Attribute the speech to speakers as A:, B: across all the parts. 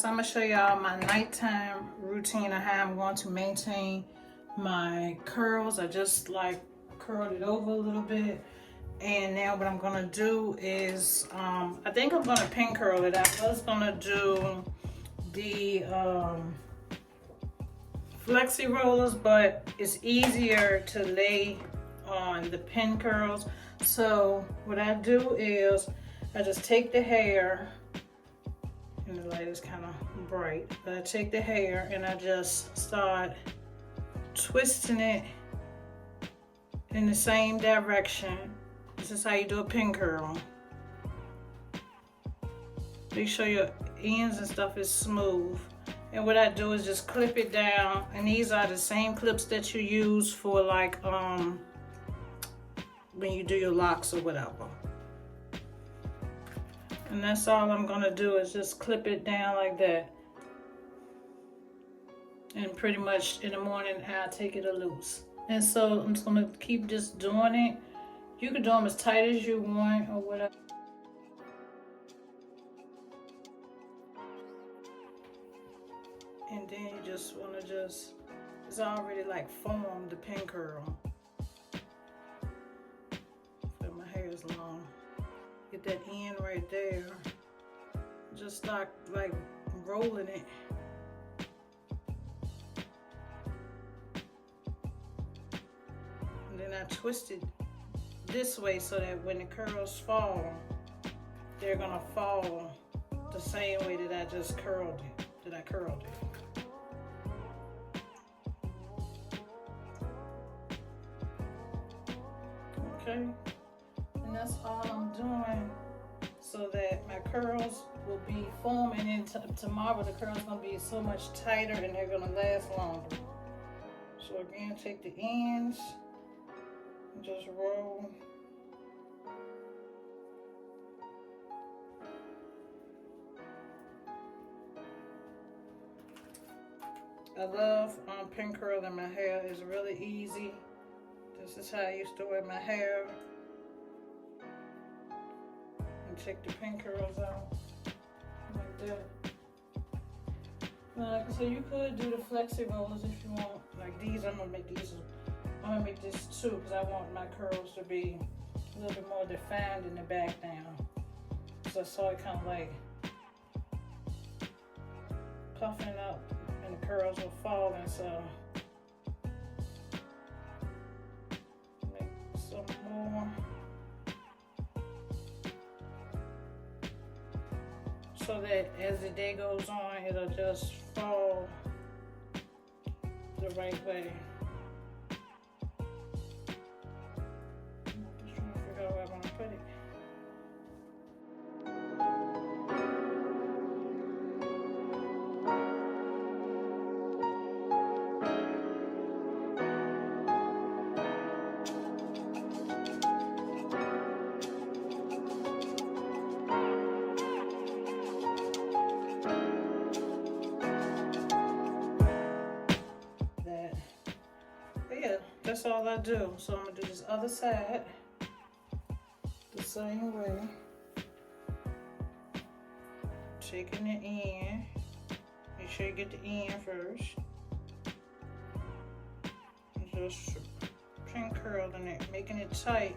A: So I'm gonna show y'all my nighttime routine of how I'm going to maintain my curls. I just like curled it over a little bit. And now what I'm gonna do is, I think I'm gonna pin curl it. I was gonna do the flexi rollers, but it's easier to lay on the pin curls. So what I do is I just take the hair, and the light is kind of bright, but I take the hair and I just start twisting it in the same direction. This is how you do a pin curl. Make sure your ends and stuff is smooth. And what I do is just clip it down, and these are the same clips that you use for like when you do your locks or whatever. And that's all I'm gonna do is just clip it down like that. And pretty much in the morning I'll take it loose. And so I'm just gonna keep just doing it. You can do them as tight as you want or whatever. And then you just wanna it's already like formed the pin curl. So my hair is long. Get that end right there. Just start like rolling it. And then I twist it this way so that when the curls fall, they're gonna fall the same way that I just curled it, Okay, and that's all I'm doing so that my curls will be forming, and tomorrow the curls gonna be so much tighter and they're gonna last longer. So again, take the ends and just roll. I love pin curling my hair. It's really easy. This is how I used to wear my hair. And take the pin curls out like that. So you could do the flexi rollers if you want. Like these, I'm gonna make this too, because I want my curls to be a little bit more defined in the back now. So I saw it kind of like puffing up and the curls were falling, so make some more. So that as the day goes on, it'll just fall the right way. Just trying to figure out where I want to put it. That's all I do. So I'm gonna do this other side the same way. Taking the end. Make sure you get the end first. And just pin curling it, making it tight.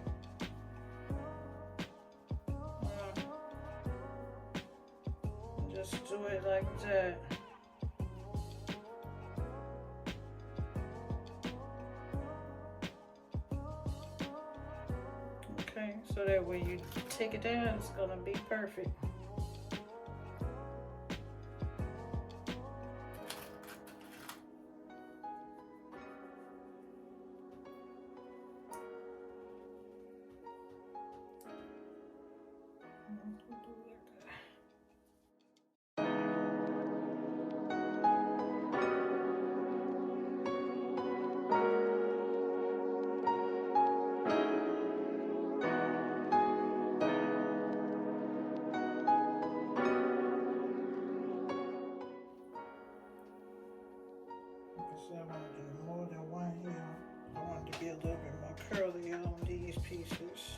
A: Just do it like that. Okay, so that when you take it down, it's gonna be perfect. I want to do more than one here. I want to be a little bit more curly on these pieces.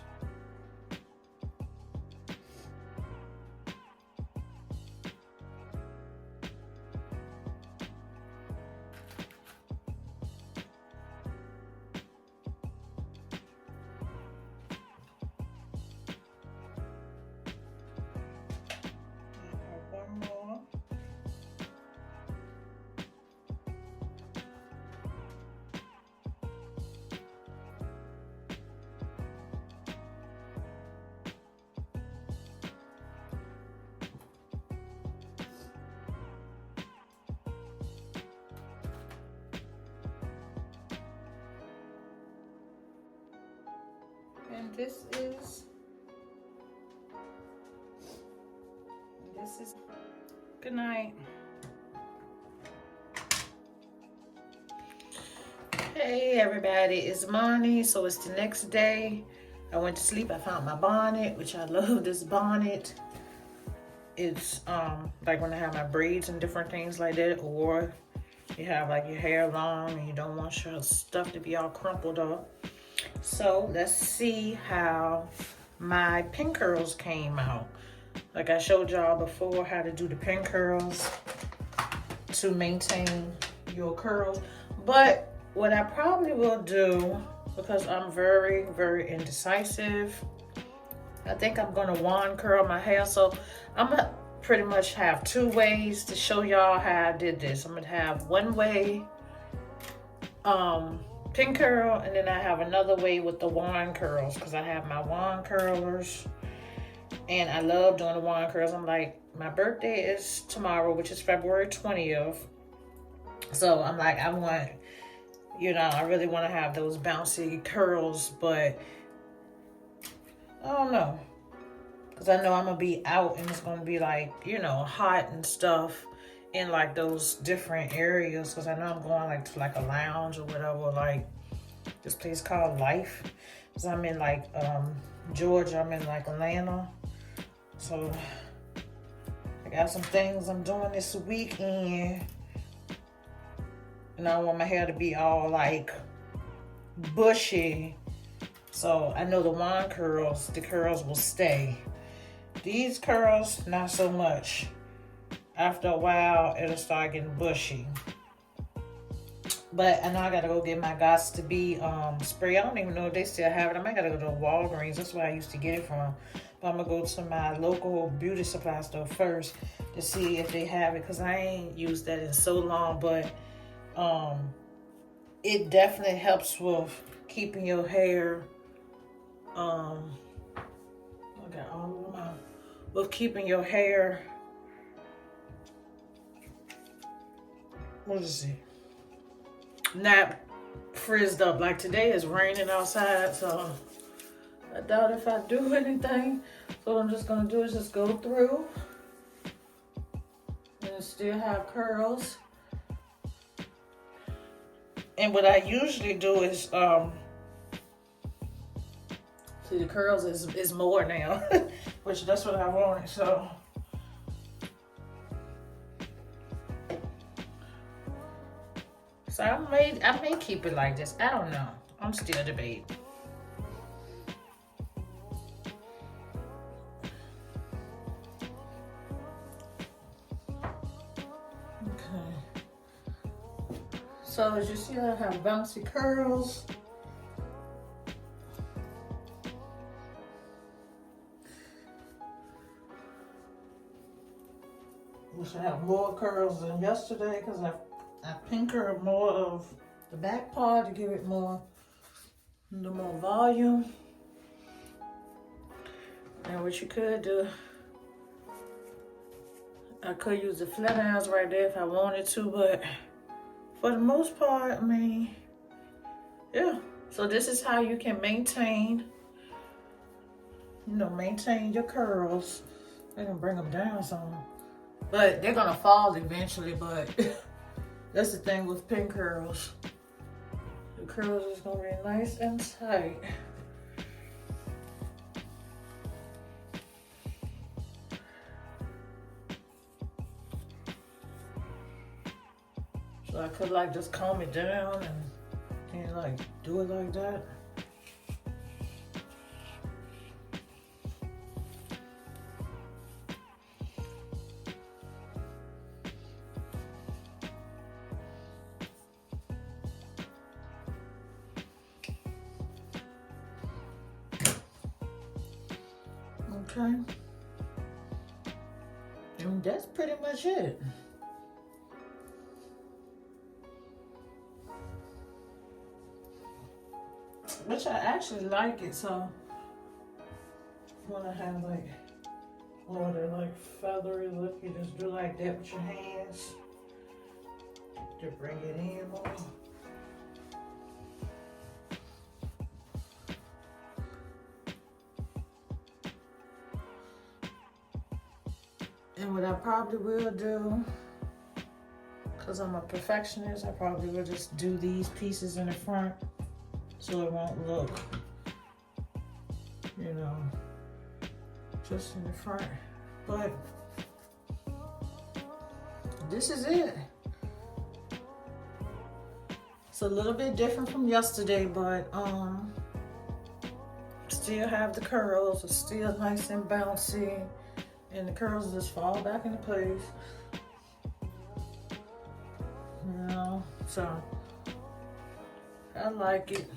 A: And this is good night. Hey everybody, it's morning, so it's the next day. I went to sleep, I found my bonnet, which I love this bonnet. It's like when I have my braids and different things like that, or you have like your hair long and you don't want your stuff to be all crumpled up. So let's see how my pin curls came out. Like I showed y'all before how to do the pin curls to maintain your curls. But what I probably will do, because I'm very, very indecisive, I think I'm gonna wand curl my hair. So I'm gonna pretty much have two ways to show y'all how I did this. I'm gonna have one way pin curl, and then I have another way with the wand curls, because I have my wand curlers and I love doing the wand curls. I'm like, my birthday is tomorrow, which is February 20th. So I'm like, I want, you know, I really want to have those bouncy curls, but I don't know, because I know I'm gonna be out and it's gonna be like, you know, hot and stuff in like those different areas, because I know I'm going like to like a lounge or whatever, like this place called Life, because I'm in like Georgia, I'm in like Atlanta. So I got some things I'm doing this weekend, and I want my hair to be all like bushy. So I know the wand curls, the curls will stay. These curls, not so much. After a while, it'll start getting bushy. But I know I gotta go get my Gots to Be spray. I don't even know if they still have it. I might gotta go to Walgreens. That's where I used to get it from. But I'm gonna go to my local beauty supply store first to see if they have it, because I ain't used that in so long. But it definitely helps with keeping your hair with keeping your hair, what is it, not frizzed up. Like today is raining outside, so I doubt if I do anything. So what I'm just gonna do is just go through and still have curls. And what I usually do is see, the curls is more now, which that's what I wanted. So I may keep it like this. I don't know. I'm still debating. Okay. So as you see, I have bouncy curls. Wish I had more curls than yesterday, because I pin curled more of the back part to give it more volume. Now what you could do, I could use the flat irons right there if I wanted to, but for the most part, I mean, yeah. So this is how you can maintain, maintain your curls. I can bring them down some, but they're gonna fall eventually. But that's the thing with pin curls. The curls is gonna be nice and tight. So I could like just comb it down and like do it like that. Okay. And that's pretty much it. Which I actually like it, so when I have like more that like feathery look, you just do like that with your hands to bring it in more. Okay. And what I probably will do, because I'm a perfectionist, I probably will just do these pieces in the front so it won't look, you know, just in the front. But this is it. It's a little bit different from yesterday, but still have the curls. It's still nice and bouncy, and the curls just fall back into place. You know, so I like it.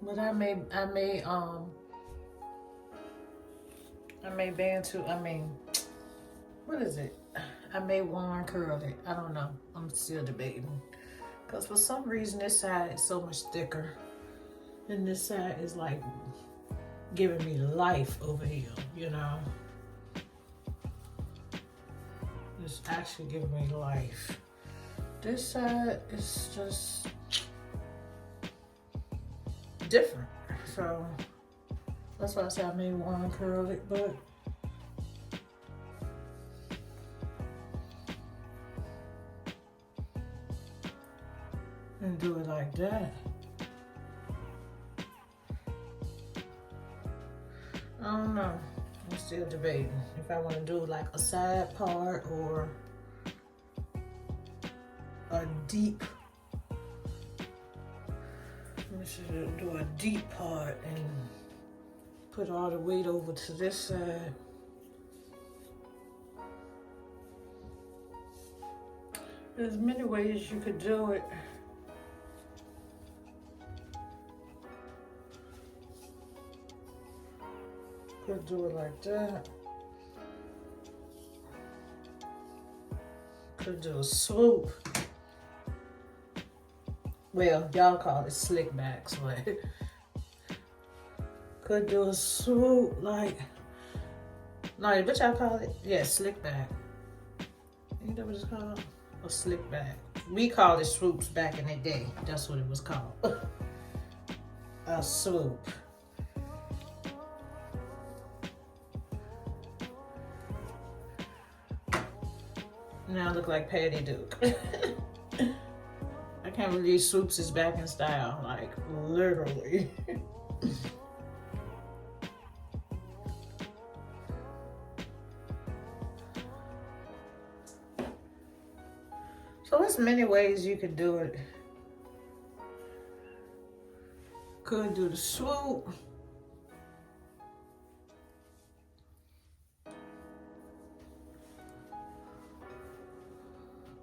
A: But I may what is it? I may wand curl it. I don't know. I'm still debating. Because for some reason this side is so much thicker. And this side is like giving me life over here, you know. It's actually giving me life. This side is just different. So that's why I say I may wand curl it, but and do it like that. I don't know. I'm still debating if I want to do like a side part or a deep. I should do a deep part and put all the weight over to this side. There's many ways you could do it. Could do it like that. Could do a swoop. Well, y'all call it slick backs, but could do a swoop like, no, what y'all call it? Yeah, slick back. Ain't that what it's called? A slick back. We called it swoops back in the day. That's what it was called. A swoop. Now I look like Patty Duke. I can't believe swoops is back in style, like literally. So there's many ways you could do it. Could do the swoop.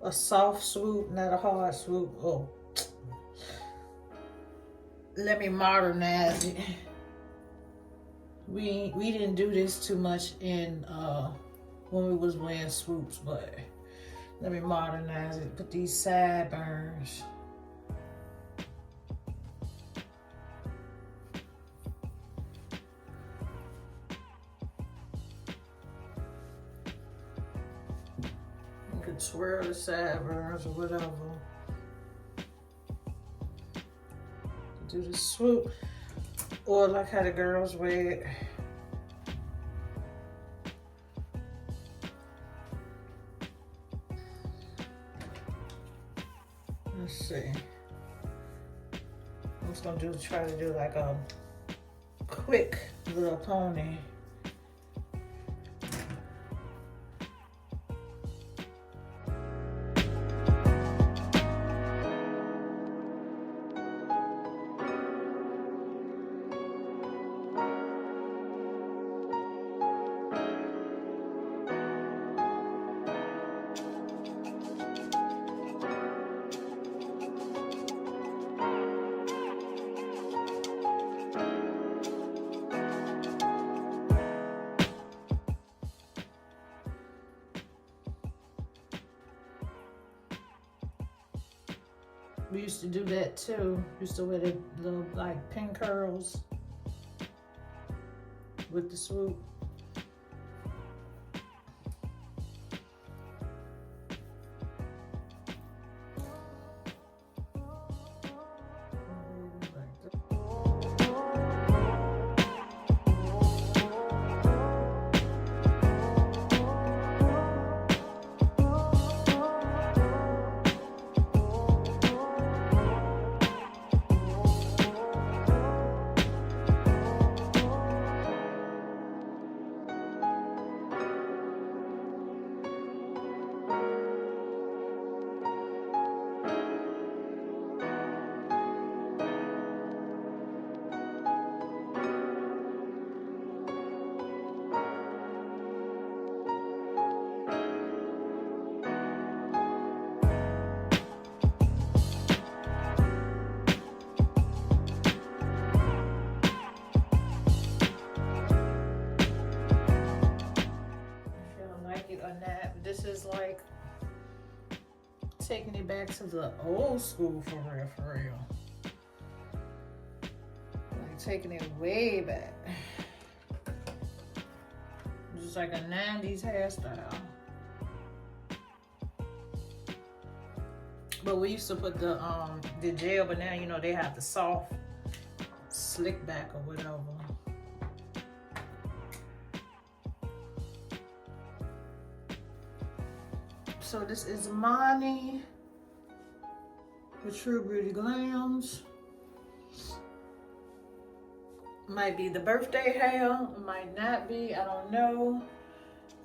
A: A soft swoop, not a hard swoop. Oh, let me modernize it. We didn't do this too much in when we was wearing swoops, but let me modernize it. Put these sideburns. Swirl the sideburns or whatever. Do the swoop, or like how the girls wear it. Let's see. I'm just gonna try to do like a quick little pony. We used to do that too. Used to wear the little like pin curls with the swoop. back to the old school for real, for real. Like taking it way back. Just like a 90s hairstyle. But we used to put the gel, but now you know they have the soft slick back or whatever. So this is Money with True Beauty Glam'Dollz. Might be the birthday hair, might not be, I don't know.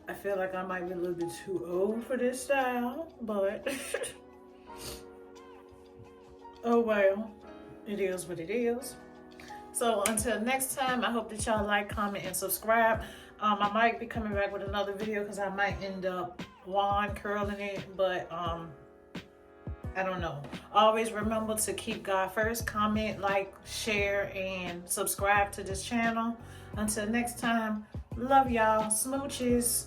A: I feel like I might be a little bit too old for this style, but oh well, it is what it is. So until next time, I hope that y'all like, comment, and subscribe. I might be coming back with another video because I might end up wand curling it, but I don't know. Always remember to keep God first. Comment, like, share, and subscribe to this channel. Until next time, love y'all. Smooches.